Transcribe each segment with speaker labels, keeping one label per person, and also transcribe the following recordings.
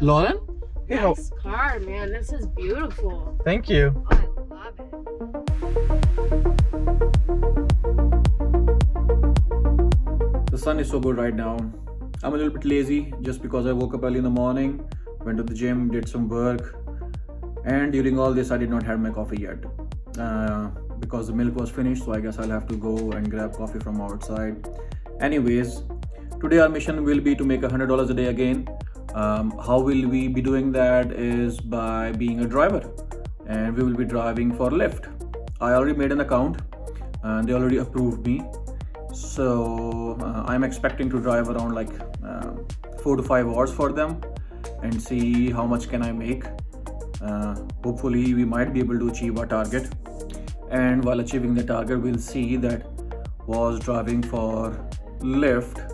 Speaker 1: Lauren? Hey,
Speaker 2: Nice car, man. This is beautiful.
Speaker 1: Thank you.
Speaker 2: Oh, I love it.
Speaker 1: The sun is so good right now. I'm a little bit lazy just because I woke up early in the morning, went to the gym, did some work, and during all this I did not have my coffee yet because the milk was finished, so I guess I'll have to go and grab coffee from outside. Anyways, today our mission will be to make $100 a day again. How will we be doing that is by being a driver, and we will be driving for Lyft. I already made an account and they already approved me. So I'm expecting to drive around like 4 to 5 hours for them and see how much can I make. Hopefully we might be able to achieve our target, and while achieving the target we'll see that was driving for Lyft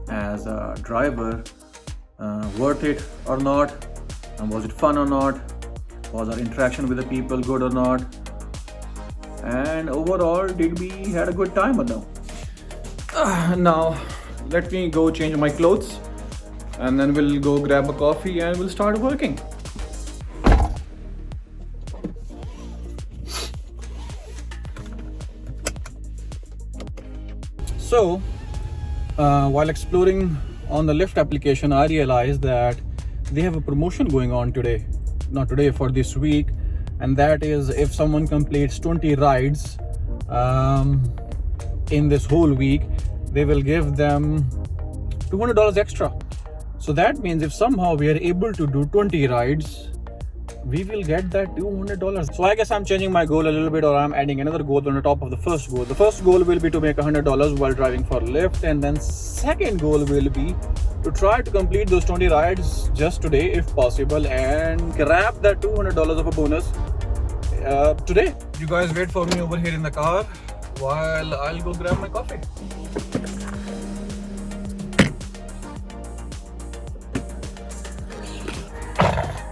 Speaker 1: as a driver worth it or not, and was it fun or not, was our interaction with the people good or not, and overall did we had a good time or no. Now let me go change my clothes and then we'll go grab a coffee and we'll start working. So while exploring on the Lyft application, I realized that they have a promotion going on today, not today, for this week, and that is if someone completes 20 rides in this whole week, they will give them $200 extra. So that means if somehow we are able to do 20 rides, we will get that $200. So I guess I'm changing my goal a little bit, or I'm adding another goal on the top of the first goal. The first goal will be to make $100 while driving for Lyft, and then second goal will be to try to complete those 20 rides just today if possible and grab that $200 of a bonus today. You guys wait for me over here in the car while I'll go grab my coffee.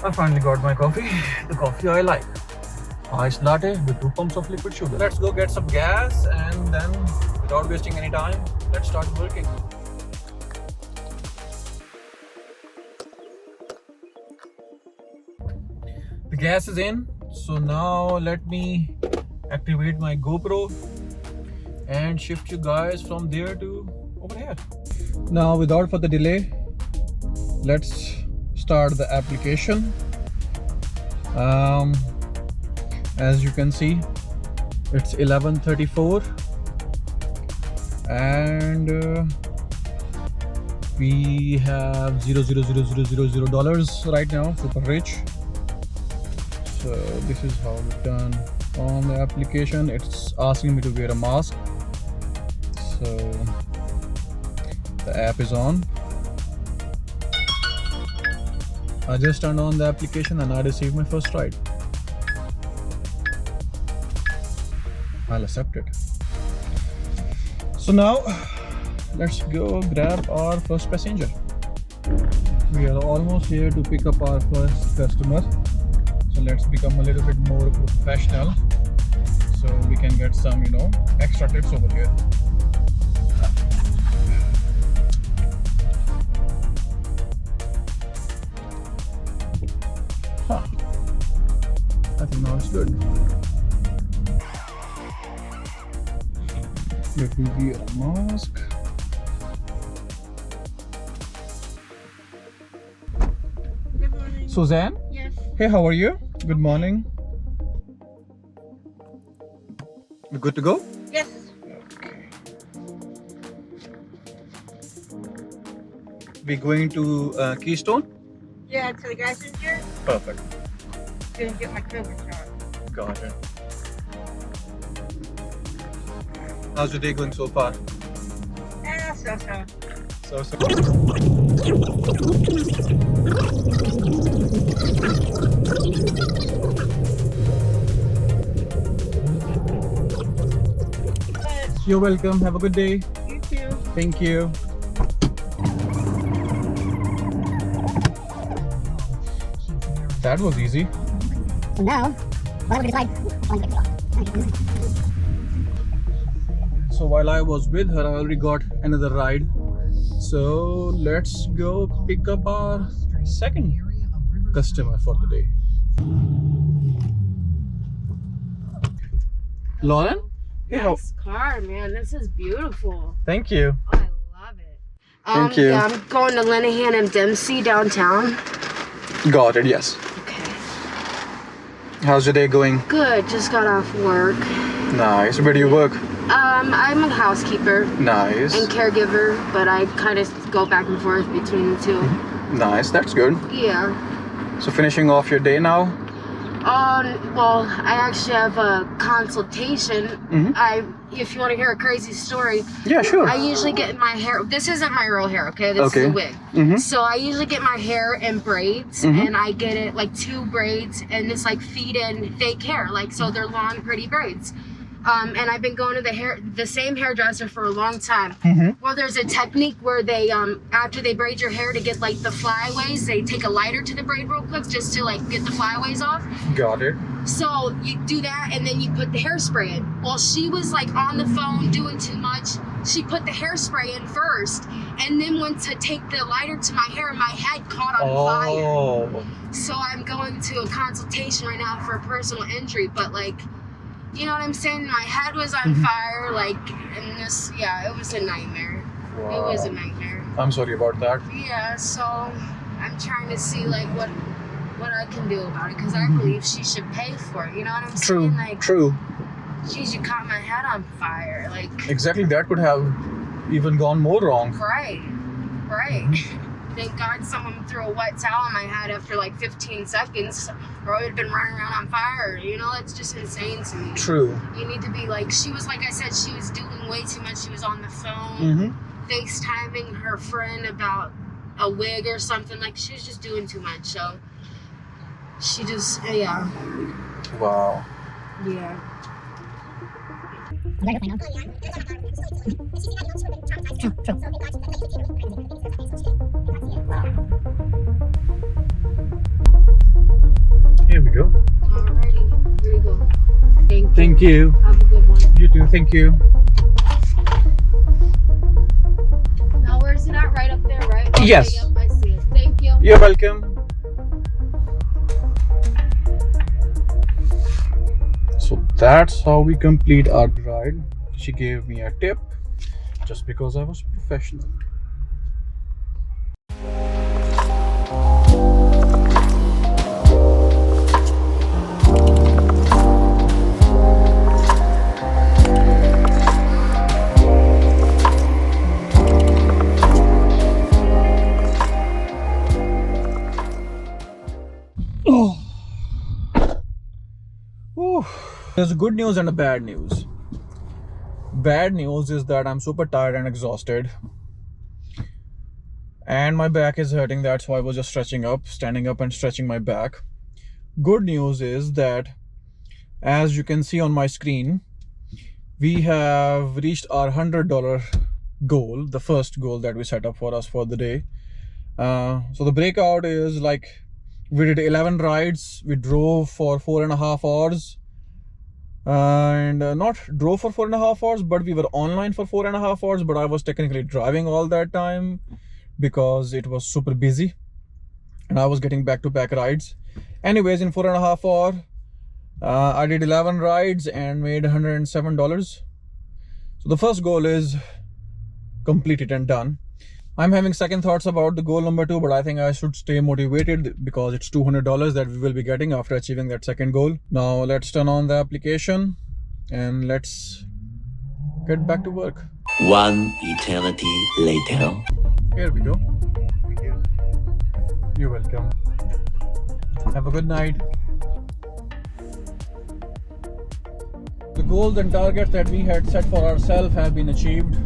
Speaker 1: I finally got my coffee, the coffee I like. Iced latte with 2 pumps of liquid sugar. Let's go get some gas and then, without wasting any time, let's start working. The gas is in, so now let me activate my GoPro and shift you guys from there to over here. Now without further delay, let's start the application. As you can see, it's 11:34 and we have $0.00000 right now, super rich. So this is how it's done on the application. It's asking me to wear a mask, so the app is on. I just turned on the application and I received my first ride. I'll accept it. So now let's go grab our first passenger. We are almost here to pick up our first customer. So let's become a little bit more professional so we can get some, extra tips over here. I think now it's good. Let me wear a mask.
Speaker 2: Good morning.
Speaker 1: Suzanne?
Speaker 2: Yes.
Speaker 1: Hey, how are you? Good morning. You good to go?
Speaker 2: Yes.
Speaker 1: Okay. We going to Keystone?
Speaker 2: Yeah, to the gas station.
Speaker 1: Perfect.
Speaker 2: Gonna get my COVID shot.
Speaker 1: Got it. How's your day going so far?
Speaker 2: So.
Speaker 1: So. You're welcome. Have a good day.
Speaker 2: You too.
Speaker 1: Thank you. That was easy.
Speaker 3: So now, what am I going to decide?
Speaker 1: So while I was with her, I already got another ride. So So let's go pick up our second customer for the day. Lauren? Hey,
Speaker 4: Nice car, man. This is beautiful.
Speaker 1: Thank you.
Speaker 4: Oh, I love it.
Speaker 1: Thank you.
Speaker 4: Yeah, I'm going to Lenahan and Dempsey downtown.
Speaker 1: Got it, yes.
Speaker 4: Okay.
Speaker 1: How's your day going?
Speaker 4: Good. Just got off work.
Speaker 1: Nice. Where do you work?
Speaker 4: I'm a housekeeper
Speaker 1: Nice.
Speaker 4: and caregiver, but I kind of go back and forth between the two.
Speaker 1: Nice, that's good.
Speaker 4: Yeah.
Speaker 1: So finishing off your day now?
Speaker 4: Well, I actually have a consultation. If you want to hear a crazy story,
Speaker 1: Yeah, sure.
Speaker 4: I usually get my hair. This isn't my real hair, okay? This is a wig. So I usually get my hair in braids, and I get it like 2 braids, and it's like feed-in fake hair, like so they're long, pretty braids. And I've been going to the same hairdresser for a long time. Well, there's a technique where they after they braid your hair to get like the flyaways, they take a lighter to the braid real quick just to like get the flyaways off.
Speaker 1: Got it.
Speaker 4: So you do that and then you put the hairspray in. Well, she was like on the phone doing too much. She put the hairspray in first and then went to take the lighter to my hair and my head caught on fire. So I'm going to a consultation right now for a personal injury, but like, you know what I'm saying? My head was on fire, like, and this, yeah, it was a nightmare.
Speaker 1: Wow.
Speaker 4: It was a nightmare.
Speaker 1: I'm sorry about that.
Speaker 4: Yeah, so I'm trying to see like what I can do about it, because I believe she should pay for it. You know what I'm
Speaker 1: True.
Speaker 4: saying? Like,
Speaker 1: True.
Speaker 4: geez, you caught my head on fire. Like,
Speaker 1: Exactly. That could have even gone more wrong.
Speaker 4: right. Thank God someone threw a wet towel on my head after like 15 seconds, or I would have been running around on fire. You know, it's just insane to me.
Speaker 1: True.
Speaker 4: You need to be like, she was, like I said, she was doing way too much. She was on the phone, FaceTiming her friend about a wig or something. Like, she was just doing too much. So she just, yeah.
Speaker 1: Wow.
Speaker 4: Yeah.
Speaker 1: Here we go.
Speaker 4: Alrighty, here you go.
Speaker 1: Thank you.
Speaker 4: Have a good one.
Speaker 1: You too. Thank you.
Speaker 4: Now, where's it at? Right up there, right? Okay,
Speaker 1: Yes.
Speaker 4: Yep, I see it. Thank you.
Speaker 1: You're welcome. So that's how we complete our ride. She gave me a tip just because I was professional. There's a good news and a bad news. Bad news is that I'm super tired and exhausted, and my back is hurting. That's why I was just standing up and stretching my back. Good news is that, as you can see on my screen, we have reached our $100 goal, the first goal that we set up for us for the day. So the breakout is like, we did 11 rides, we drove for 4.5 hours, and not drove for 4.5 hours, but we were online for 4.5 hours, but I was technically driving all that time because it was super busy and I was getting back-to-back rides. Anyways, in 4.5 hours, I did 11 rides and made $107. So the first goal is completed and done. I'm having second thoughts about the goal number 2, but I think I should stay motivated because it's $200 that we will be getting after achieving that second goal. Now let's turn on the application and let's get back to work.
Speaker 5: One eternity later.
Speaker 1: Here we go. You're welcome. Have a good night. The goals and targets that we had set for ourselves have been achieved.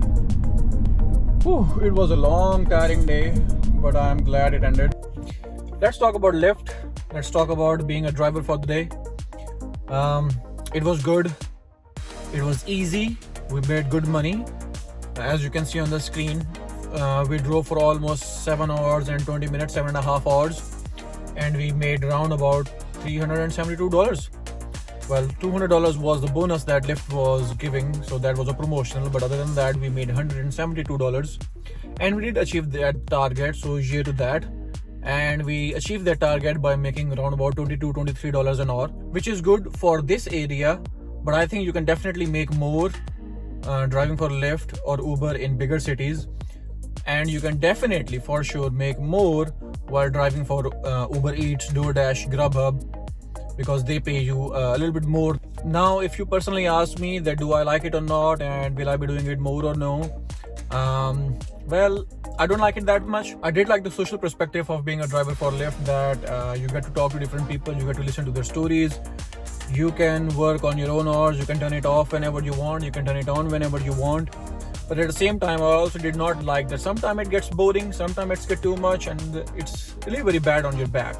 Speaker 1: Whew, it was a long, tiring day, but I'm glad it ended. Let's talk about Lyft. Let's talk about being a driver for the day. It was good. It was easy. We made good money. As you can see on the screen, we drove for almost 7 hours and 20 minutes, 7.5 hours, and we made around about $372. Well, $200 was the bonus that Lyft was giving, so that was a promotional, but other than that, we made $172. and we did achieve that target, so cheer to that. And we achieved that target by making around about $22-23 an hour, which is good for this area, but I think you can definitely make more driving for Lyft or Uber in bigger cities, and you can definitely for sure make more while driving for Uber Eats, DoorDash, Grubhub, because they pay you a little bit more. Now if you personally ask me that do I like it or not and will I be doing it more or no, well, I don't like it that much. I did like the social perspective of being a driver for Lyft, that you get to talk to different people, you get to listen to their stories, you can work on your own hours, you can turn it off whenever you want, you can turn it on whenever you want. But at the same time, I also did not like that sometimes it gets boring, sometimes it's get too much, and it's really very bad on your back,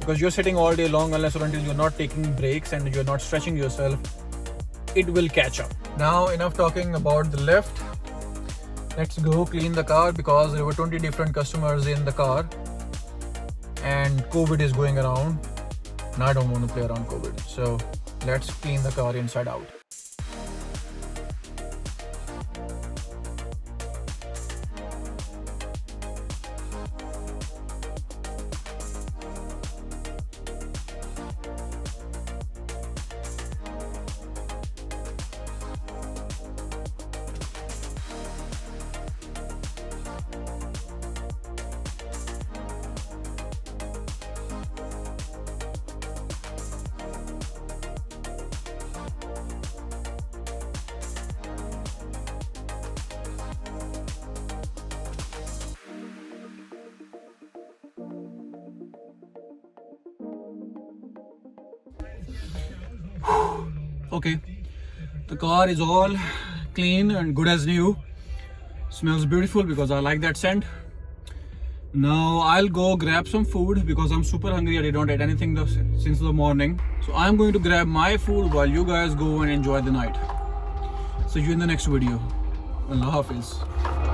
Speaker 1: because you're sitting all day long unless or until you're not taking breaks and you're not stretching yourself, it will catch up. Now enough talking about the Lyft. Let's go clean the car, because there were 20 different customers in the car and COVID is going around and I don't want to play around COVID. So let's clean the car inside out. Okay, the car is all clean and good as new. Smells beautiful because I like that scent. Now I'll go grab some food because I'm super hungry. I did not eat anything since the morning. So I'm going to grab my food while you guys go and enjoy the night. See you in the next video. Allah Hafiz.